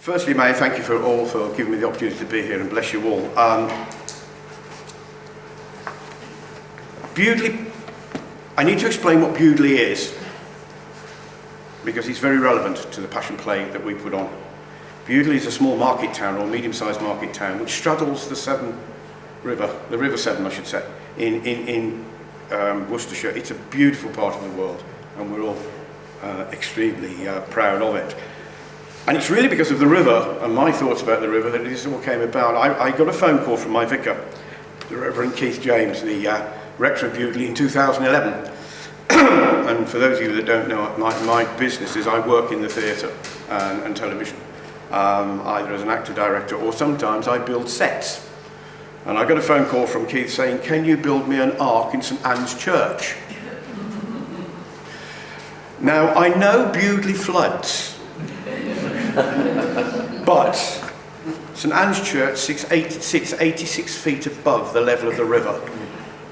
Firstly, may I thank you for giving me the opportunity to be here, and bless you all. Bewdley, I need to explain what Bewdley is, because it's very relevant to the Passion Play that we put on. Bewdley is a small market town, or medium-sized market town, which straddles the River Severn, I should say, in Worcestershire. It's a beautiful part of the world, and we're all extremely proud of it. And it's really because of the river and my thoughts about the river that this all came about. I got a phone call from my vicar, the Reverend Keith James, the rector of Bewdley, in 2011. And for those of you that don't know, my business is I work in the theatre and television, either as an actor, director, or sometimes I build sets. And I got a phone call from Keith saying, "Can you build me an ark in St Anne's Church?" Now, I know Bewdley floods, but St Anne's Church sits 86 feet above the level of the river.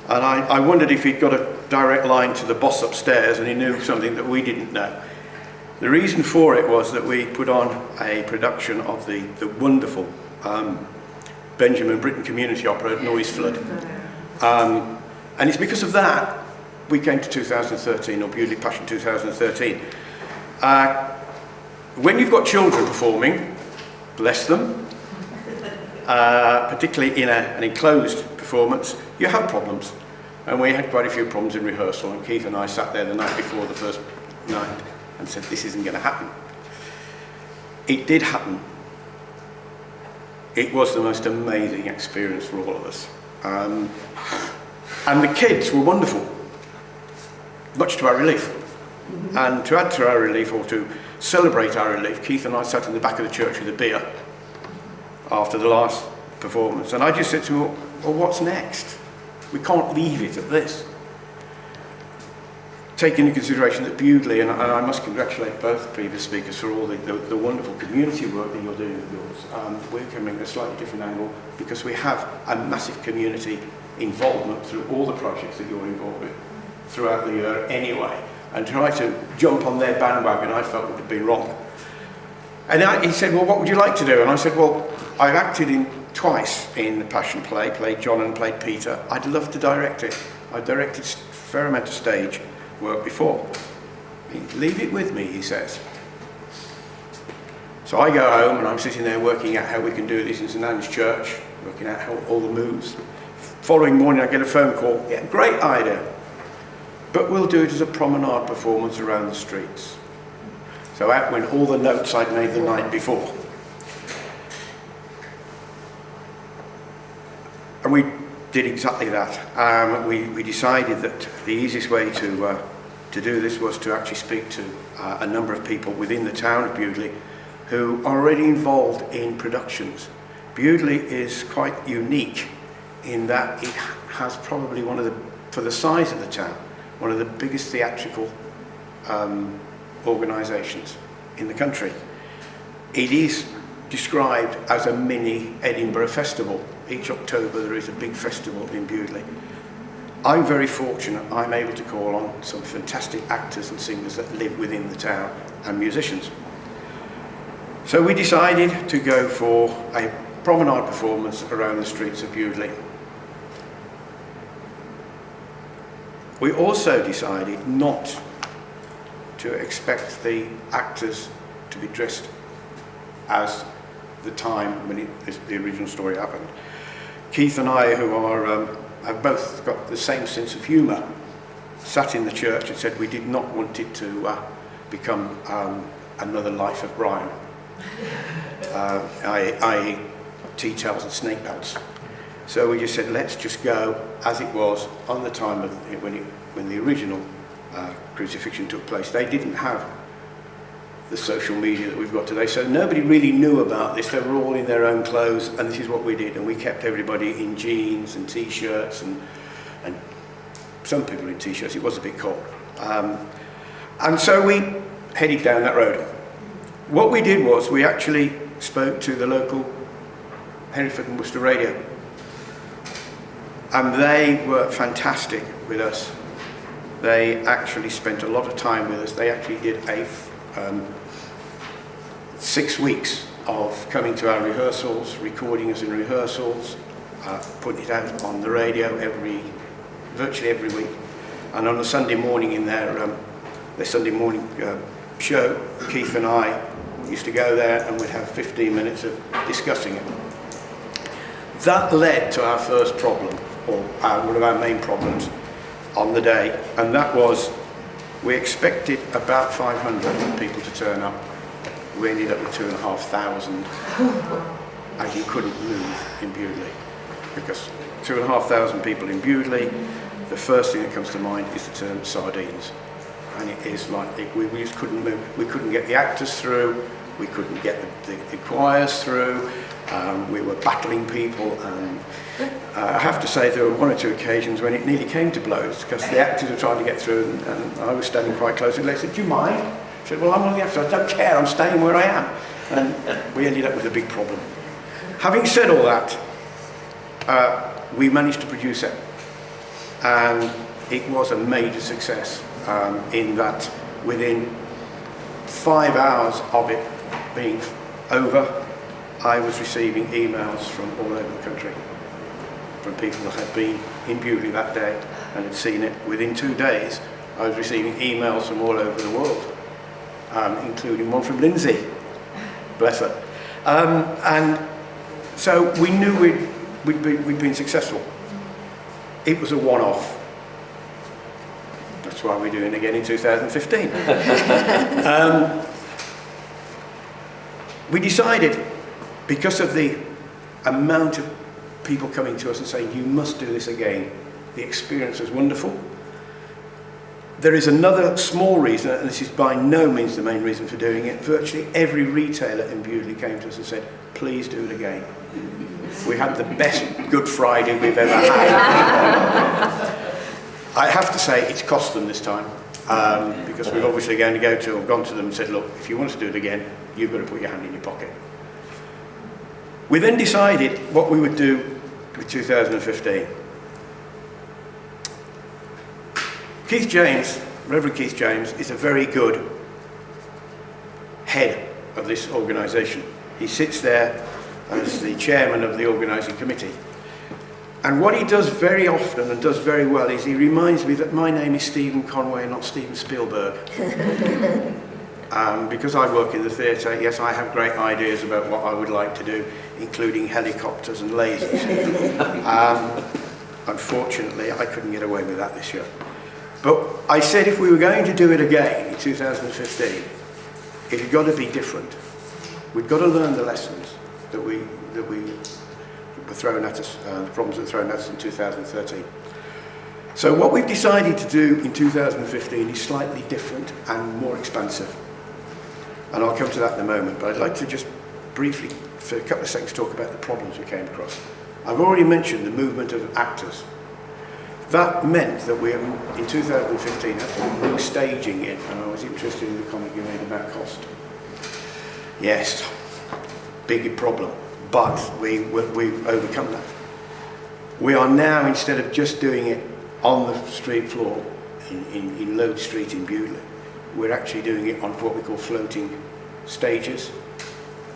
And I wondered if he'd got a direct line to the boss upstairs and he knew something that we didn't know. The reason for it was that we put on a production of the wonderful Benjamin Britten community opera, Noise Flood. And it's because of that we came to 2013, or Bewdley Passion 2013. When you've got children performing, bless them, particularly in an enclosed performance, you have problems. And we had quite a few problems in rehearsal, and Keith and I sat there the night before the first night and said, this isn't going to happen. It did happen. It was the most amazing experience for all of us. And the kids were wonderful, much to our relief. And to add to our relief, or to celebrate our relief, Keith and I sat in the back of the church with a beer after the last performance. And I just said to him, well, what's next? We can't leave it at this. Take into consideration that Bewdley, and I must congratulate both previous speakers for all the wonderful community work that you're doing with yours. We're coming at a slightly different angle because we have a massive community involvement through all the projects that you're involved with throughout the year anyway. And try to jump on their bandwagon, I felt would have been wrong. And he said, well, what would you like to do? And I said, well, I've acted twice in the Passion Play, played John and played Peter. I'd love to direct it. I've directed a fair amount of stage work before. Leave it with me, he says. So I go home and I'm sitting there working out how we can do this in St Anne's Church, working out how all the moves. Following morning I get a phone call, yeah, great idea, but we'll do it as a promenade performance around the streets. So out went all the notes I'd made the night before. And we did exactly that. We decided that the easiest way to do this was to actually speak to a number of people within the town of Bewdley who are already involved in productions. Bewdley is quite unique in that it has probably for the size of the town, one of the biggest theatrical organisations in the country. It is described as a mini Edinburgh festival. Each October there is a big festival in Bewdley. I'm very fortunate I'm able to call on some fantastic actors and singers that live within the town and musicians. So we decided to go for a promenade performance around the streets of Bewdley. We also decided not to expect the actors to be dressed as the time when the original story happened. Keith and I, who have both got the same sense of humour, sat in the church and said we did not want it to become another Life of Brian, i.e. tea towels and snake belts. So we just said, let's just go as it was on the time of when the original crucifixion took place. They didn't have the social media that we've got today, so nobody really knew about this. They were all in their own clothes, and this is what we did. And we kept everybody in jeans and t-shirts, and some people in t-shirts. It was a bit cold. And so we headed down that road. What we did was we actually spoke to the local Hereford and Worcester radio. And they were fantastic with us. They actually spent a lot of time with us. They actually did a 6 weeks of coming to our rehearsals, recording us in rehearsals, putting it out on the radio virtually every week. And on a Sunday morning in their Sunday morning show, Keith and I used to go there and we'd have 15 minutes of discussing it. That led to our first problem, or one of our main problems on the day, and that was we expected about 500 people to turn up. We ended up with 2,500, and you couldn't move in Bewdley, because 2,500 people in Bewdley, the first thing that comes to mind is the term sardines. And it is like, we just couldn't move. We couldn't get the actors through, we couldn't get the choirs through, we were battling people, and I have to say there were one or two occasions when it nearly came to blows, because the actors were trying to get through, and I was standing quite close, and they said, "Do you mind?" I said, "Well, I'm on the actors, I don't care, I'm staying where I am." And we ended up with a big problem. Having said all that, we managed to produce it, and it was a major success, in that within 5 hours of it being over, I was receiving emails from all over the country, from people that had been in Bewdley that day and had seen it. Within 2 days, I was receiving emails from all over the world, including one from Lindsay, bless her. And so we knew we'd been successful. It was a one-off. That's why we're doing it again in 2015. We decided, because of the amount of people coming to us and saying, "You must do this again," the experience was wonderful. There is another small reason, and this is by no means the main reason for doing it. Virtually every retailer in Bewdley came to us and said, "Please do it again." We had the best Good Friday we've ever had. I have to say it's cost them this time, because we're obviously going to gone to them and said, "Look, if you want to do it again, you've got to put your hand in your pocket." We then decided what we would do with 2015. Keith James, Reverend Keith James, is a very good head of this organisation. He sits there as the chairman of the organising committee. And what he does very often and does very well is he reminds me that my name is Stephen Conway, not Steven Spielberg. Because I work in the theatre, yes, I have great ideas about what I would like to do, including helicopters and lasers. Unfortunately, I couldn't get away with that this year. But I said if we were going to do it again in 2015, it had got to be different. We'd got to learn the lessons that were thrown at us, the problems that were thrown at us in 2013. So what we've decided to do in 2015 is slightly different and more expansive. And I'll come to that in a moment, but I'd like to just briefly, for a couple of seconds, talk about the problems we came across. I've already mentioned the movement of actors. That meant that we, in 2015, had to put new staging in, and I was interested in the comment you made about cost. Yes, big problem, but we've overcome that. We are now, instead of just doing it on the street floor in Lode Street in Bewdley, we're actually doing it on what we call floating stages,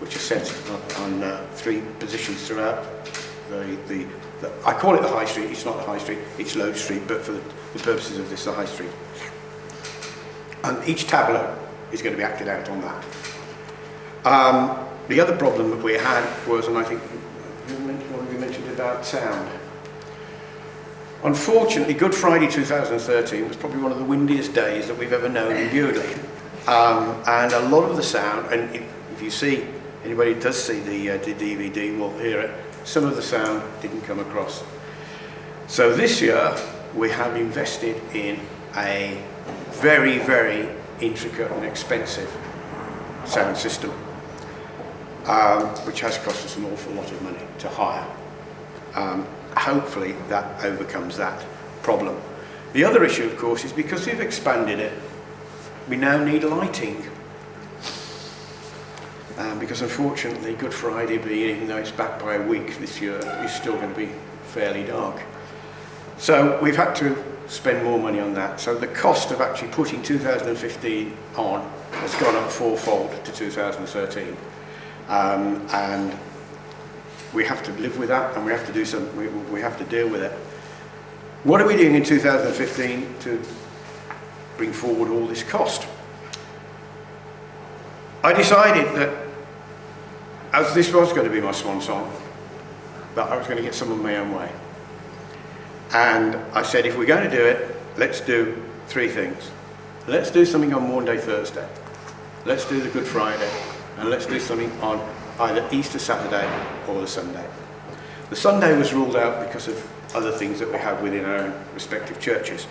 which are set on 3 positions throughout. I call it the High Street. It's not the High Street, it's Lode Street, but for the purposes of this, the High Street. And each tableau is going to be acted out on that. The other problem that we had was, and I think you mentioned about sound. Unfortunately, Good Friday 2013 was probably one of the windiest days that we've ever known in Bewdley. And a lot of the sound, and if you see, anybody who does see the DVD will hear it, some of the sound didn't come across. So this year, we have invested in a very, very intricate and expensive sound system, which has cost us an awful lot of money to hire. Hopefully that overcomes that problem. The other issue, of course, is because we've expanded it, we now need lighting. Because unfortunately, Good Friday, even though it's back by a week this year, is still going to be fairly dark. So we've had to spend more money on that. So the cost of actually putting 2015 on has gone up 4-fold to 2013. And we have to live with that, and we have to do we have to deal with it. What are we doing in 2015 to bring forward all this cost? I decided that, as this was going to be my swan song, that I was going to get some of my own way. And I said, if we're going to do it, let's do three things. Let's do something on Maundy Thursday. Let's do the Good Friday. And let's do something on either Easter Saturday or the Sunday. The Sunday was ruled out because of other things that we have within our own respective churches.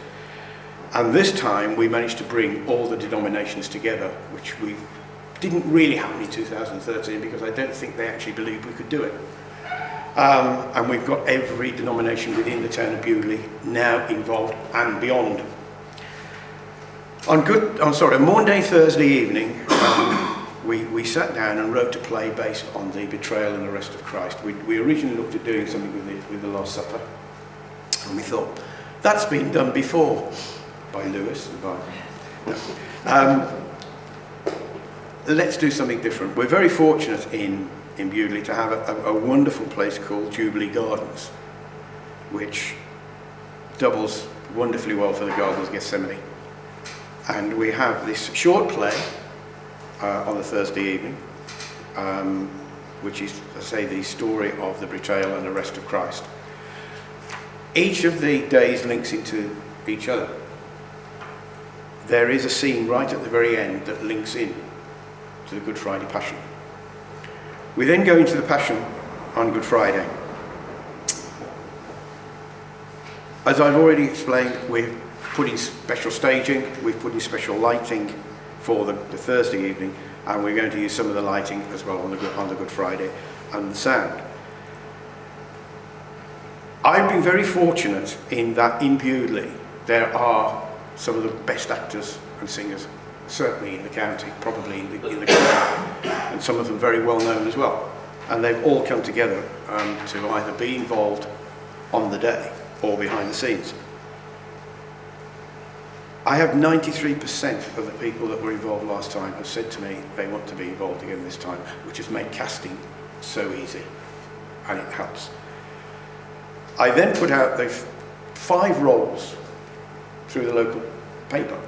And this time we managed to bring all the denominations together, which we didn't really happen in 2013 because I don't think they actually believed we could do it. And we've got every denomination within the town of Bewdley now involved and beyond. On Maundy Thursday evening, we sat down and wrote a play based on the betrayal and arrest of Christ. We originally looked at doing something with the Last Supper, and we thought, that's been done before by Lewis and by... let's do something different. We're very fortunate in Bewdley to have a wonderful place called Jubilee Gardens, which doubles wonderfully well for the Gardens of Gethsemane. And we have this short play on the Thursday evening, which is, I say, the story of the betrayal and arrest of Christ. Each of the days links into each other. There is a scene right at the very end that links in to the Good Friday Passion. We then go into the Passion on Good Friday. As I've already explained, we've put in special staging, we've put in special lighting for the Thursday evening, and we're going to use some of the lighting as well on the Good Friday and the sound. I've been very fortunate in that in Bewdley there are some of the best actors and singers, certainly in the county, probably in the country, and some of them very well known as well. And they've all come together to either be involved on the day or behind the scenes. I have 93% of the people that were involved last time have said to me they want to be involved again this time, which has made casting so easy, and it helps. I then put out the 5 roles through the local paper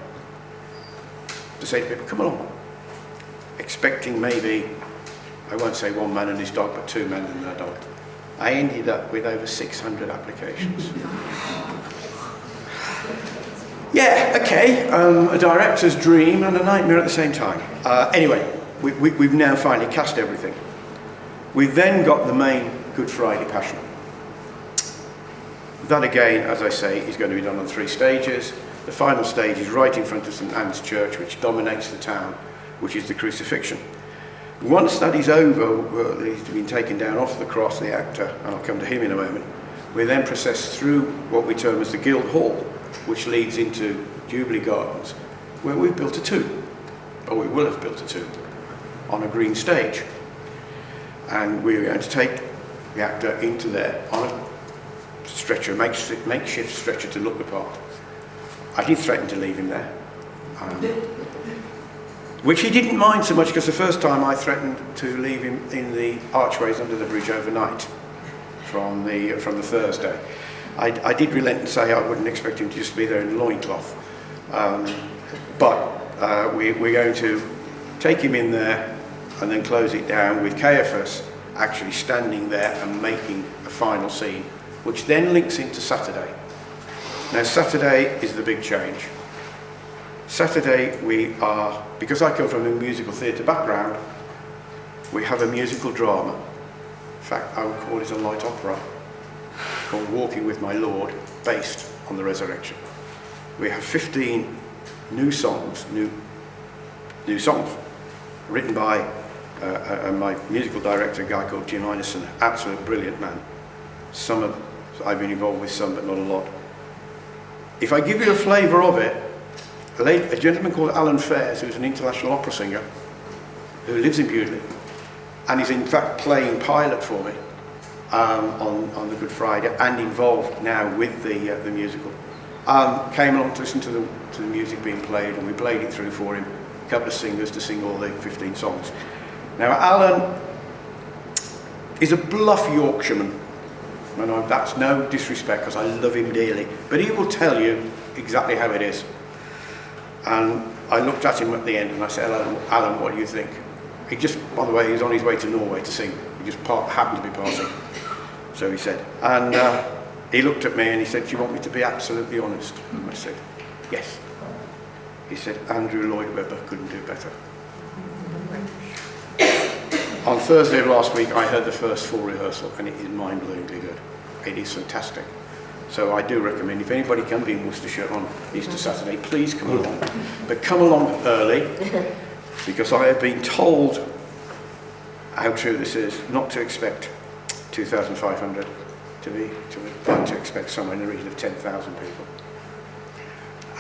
to say to people, come along, expecting maybe, I won't say one man and his dog, but 2 men and their dog. I ended up with over 600 applications. Yeah, okay, a director's dream and a nightmare at the same time. Anyway, we've now finally cast everything. We've then got the main Good Friday Passion. That again, as I say, is going to be done on 3 stages. The final stage is right in front of St Anne's Church, which dominates the town, which is the crucifixion. Once that is over, he's been taken down off the cross, the actor, and I'll come to him in a moment. We then process through what we term as the Guild Hall, which leads into Jubilee Gardens, where we've built a tomb, or we will have built a tomb, on a green stage. And we're going to take the actor into there on a stretcher, makeshift stretcher to look the part. I did threaten to leave him there, which he didn't mind so much, because the first time I threatened to leave him in the archways under the bridge overnight from the Thursday. I did relent and say I wouldn't expect him to just be there in a loincloth. But we're going to take him in there and then close it down with Caiaphas actually standing there and making a final scene, which then links into Saturday. Now Saturday is the big change. Saturday because I come from a musical theatre background, we have a musical drama. In fact, I would call it a light opera, called Walking with My Lord, based on the resurrection. We have 15 new songs written by my musical director, a guy called Jim Ineson, absolute brilliant man. I've been involved with some, but not a lot. If I give you a flavour of it, a gentleman called Alan Fairs, who's an international opera singer, who lives in Bewdley, and is in fact playing pilot for me on the Good Friday, and involved now with the musical, came along to listen to the music being played, and we played it through for him, a couple of singers to sing all the 15 songs. Now Alan is a bluff Yorkshireman. And that's no disrespect because I love him dearly. But he will tell you exactly how it is. And I looked at him at the end and I said, Alan, what do you think? He just, by the way, he's on his way to Norway to sing. He just happened to be passing. So he said. And he looked at me and he said, do you want me to be absolutely honest? And I said, yes. He said, Andrew Lloyd Webber couldn't do better. On Thursday of last week, I heard the first full rehearsal, and it is mind-blowingly good. It is fantastic. So I do recommend, if anybody can be in Worcestershire on Easter Saturday, please come along. But come along early, because I have been told how true this is, not to expect 2,500 but to expect somewhere in the region of 10,000 people.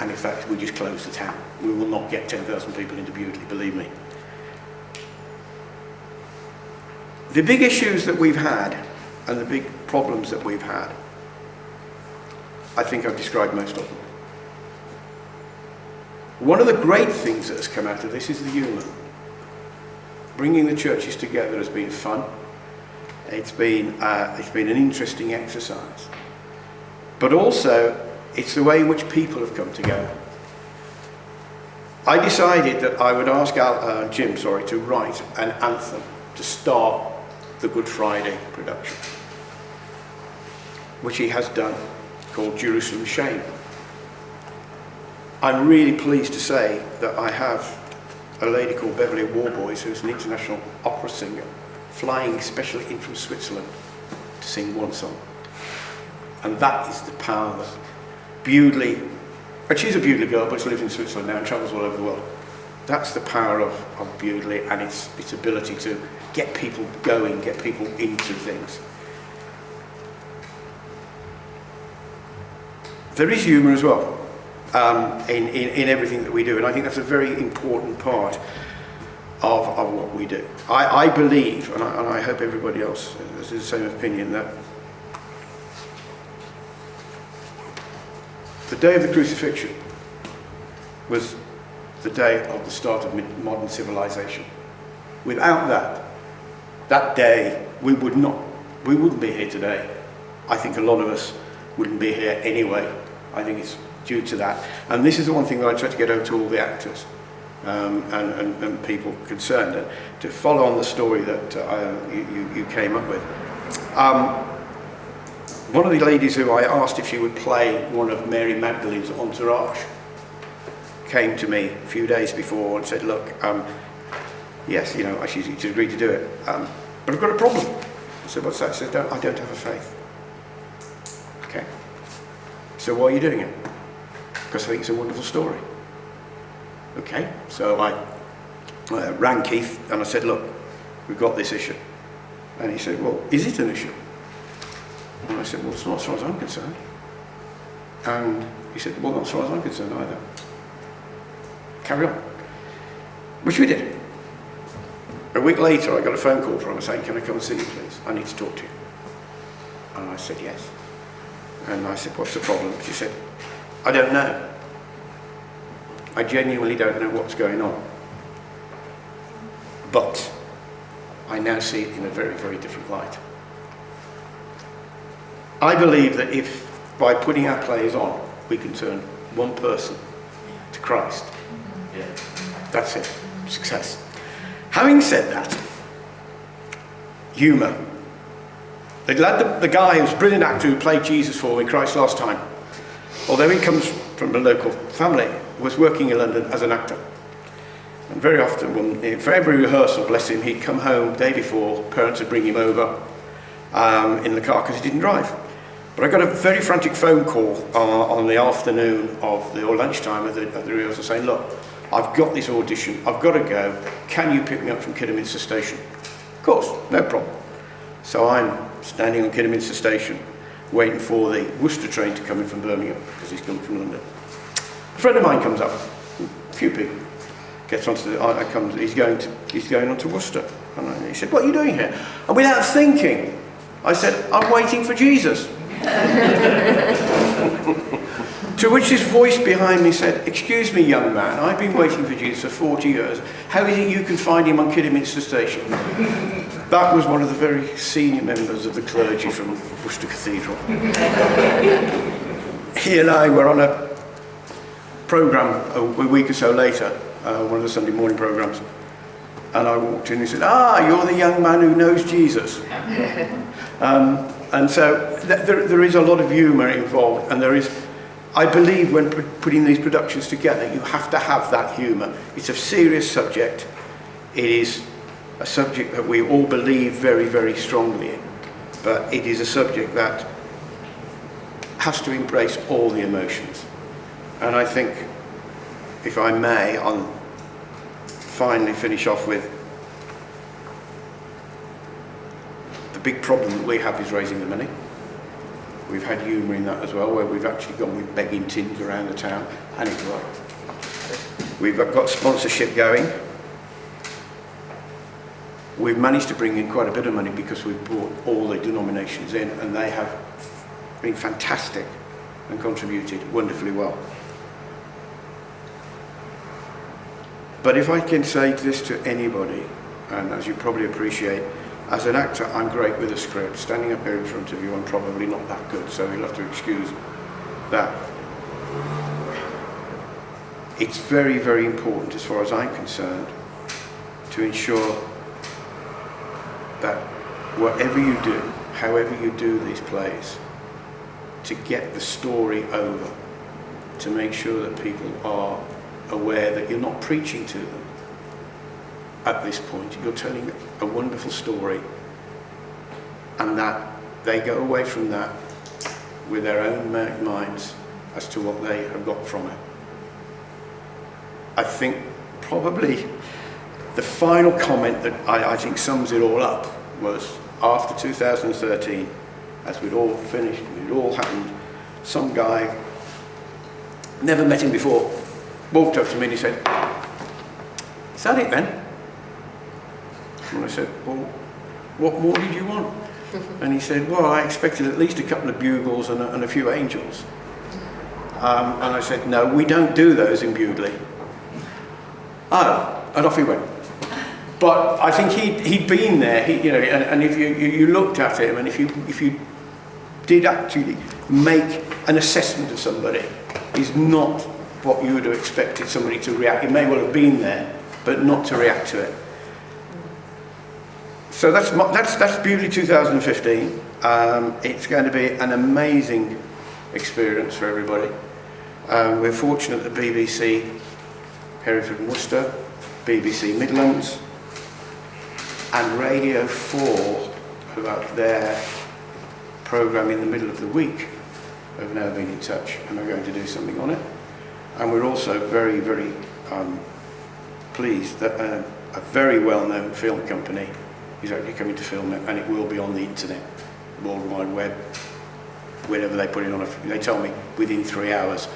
And in fact, we just close the town. We will not get 10,000 people into Bewdley, believe me. The big issues that we've had and the big problems that we've had, I think I've described most of them. One of the great things that has come out of this is the humour. Bringing the churches together has been fun. It's been an interesting exercise. But also, it's the way in which people have come together. I decided that I would ask Jim to write an anthem to start the Good Friday production, which he has done, called Jerusalem Shame. I'm really pleased to say that I have a lady called Bewdley Warboys, who's an international opera singer, flying specially in from Switzerland to sing one song. And that is the power that Bewdley, and she's a Bewdley girl, but she lives in Switzerland now and travels all over the world. That's the power of Bewdley and its ability to get people going, get people into things. There is humour as well in everything that we do, and I think that's a very important part of what we do. I believe, and I hope everybody else has the same opinion, that the day of the crucifixion was the day of the start of modern civilization. Without that day, we wouldn't be here today. I think a lot of us wouldn't be here anyway. I think it's due to that. And this is the one thing that I try to get over to all the actors and people concerned, and to follow on the story that you came up with. One of the ladies who I asked if she would play one of Mary Magdalene's entourage came to me a few days before and said, look, yes, she's agreed to do it, but I've got a problem. I said, what's that? I said, I don't have a faith. Okay. So why are you doing it? Because I think it's a wonderful story. Okay. So I rang Keith and I said, look, we've got this issue. And he said, well, is it an issue? And I said, well, it's not as far as I'm concerned. And he said, well, not as far as I'm concerned either. Carry on. Which we did. A week later, I got a phone call from her saying, can I come and see you, please? I need to talk to you. And I said, yes. And I said, what's the problem? She said, I don't know. I genuinely don't know what's going on. But I now see it in a very, very different light. I believe that if, by putting our plays on, we can turn one person to Christ, that's it. Success. Having said that, humour. The guy who's a brilliant actor who played Jesus for me, Christ last time, although he comes from a local family, was working in London as an actor. And very often, for every rehearsal, bless him, he'd come home the day before, parents would bring him over in the car because he didn't drive. But I got a very frantic phone call on the afternoon or lunchtime of the rehearsal saying, look, I've got this audition, I've got to go, can you pick me up from Kidderminster Station? Of course, no problem. So I'm standing on Kidderminster Station, waiting for the Worcester train to come in from Birmingham, because he's coming from London. A friend of mine comes up, a few people, gets onto the, he's going on to Worcester. And he said, what are you doing here? And without thinking, I said, I'm waiting for Jesus. To which this voice behind me said, excuse me, young man, I've been waiting for Jesus for 40 years. How is it you can find him on Kidderminster Station? That was one of the very senior members of the clergy from Worcester Cathedral. He and I were on a programme a week or so later, one of the Sunday morning programmes, and I walked in and he said, you're the young man who knows Jesus. And so there is a lot of humour involved, and there is, I believe when putting these productions together, you have to have that humour. It's a serious subject. It is a subject that we all believe very, very strongly in, but it is a subject that has to embrace all the emotions. And I think, if I may, I'll finally finish off with the big problem that we have is raising the money. We've had humour in that as well, where we've actually gone with begging tins around the town, and it worked. We've got sponsorship going. We've managed to bring in quite a bit of money because we've brought all the denominations in, and they have been fantastic and contributed wonderfully well. But if I can say this to anybody, and as you probably appreciate, as an actor, I'm great with a script. Standing up here in front of you, I'm probably not that good, so you'll have to excuse that. It's very, very important, as far as I'm concerned, to ensure that whatever you do, however you do these plays, to get the story over, to make sure that people are aware that you're not preaching to them at this point. You're telling a wonderful story, and that they go away from that with their own minds as to what they have got from it. I think probably the final comment that I think sums it all up was after 2013, as we'd all finished, it all happened, some guy, never met him before, walked up to me and he said, "Is that it then?" And I said, "Well, what more did you want?" And he said, "Well, I expected at least a couple of bugles and a few angels." And I said, "No, we don't do those in Bewdley." Oh, and off he went. But I think he'd been there, and if you looked at him, and if you did actually make an assessment of somebody, he's not what you would have expected somebody to react. He may well have been there, but not to react to it. So that's Bewdley 2015. It's going to be an amazing experience for everybody. We're fortunate that BBC Hereford and Worcester, BBC Midlands, and Radio 4, who have their programme in the middle of the week, have now been in touch and are going to do something on it. And we're also very, very pleased that a very well-known film company is actually coming to film it, and it will be on the internet, World Wide Web, whenever they put it on. They tell me within 3 hours.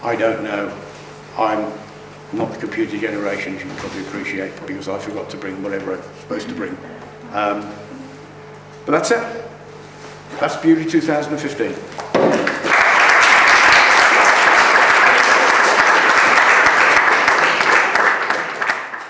I don't know. I'm not the computer generation, as you can probably appreciate, because I forgot to bring whatever I'm supposed to bring. But that's it. That's Bewdley 2015.